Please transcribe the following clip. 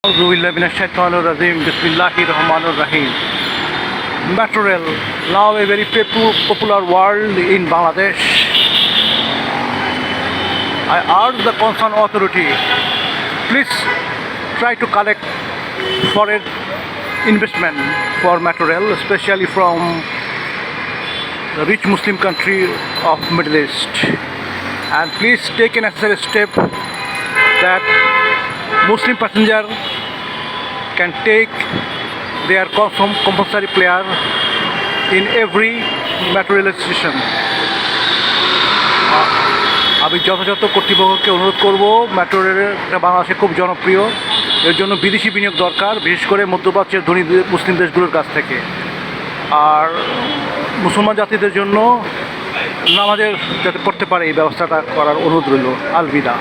Bismillahirrahmanirrahim. Metro rail, now a very popular world in Bangladesh. I urge the concerned authority, please try to collect foreign investment for metro rail, especially from the rich Muslim country of Middle East. And please take a necessary step that Muslim passenger can take their compulsory player in every metro rail station. আমি যথাযথ কর্তৃপক্ষকে অনুরোধ করব, metro রেলটা বাংলাদেশে খুব জনপ্রিয়, এর জন্য বিদেশি বিনিয়োগ দরকার, বিশেষ করে মধ্যপ্রাচ্যের ধনী মুসলিম দেশগুলোর কাছ থেকে। আর মুসলমান জাতিদের জন্য নামাজের যাতে পড়তে পারে এই ব্যবস্থাটা করার অনুরোধ রইল। আলবিদা।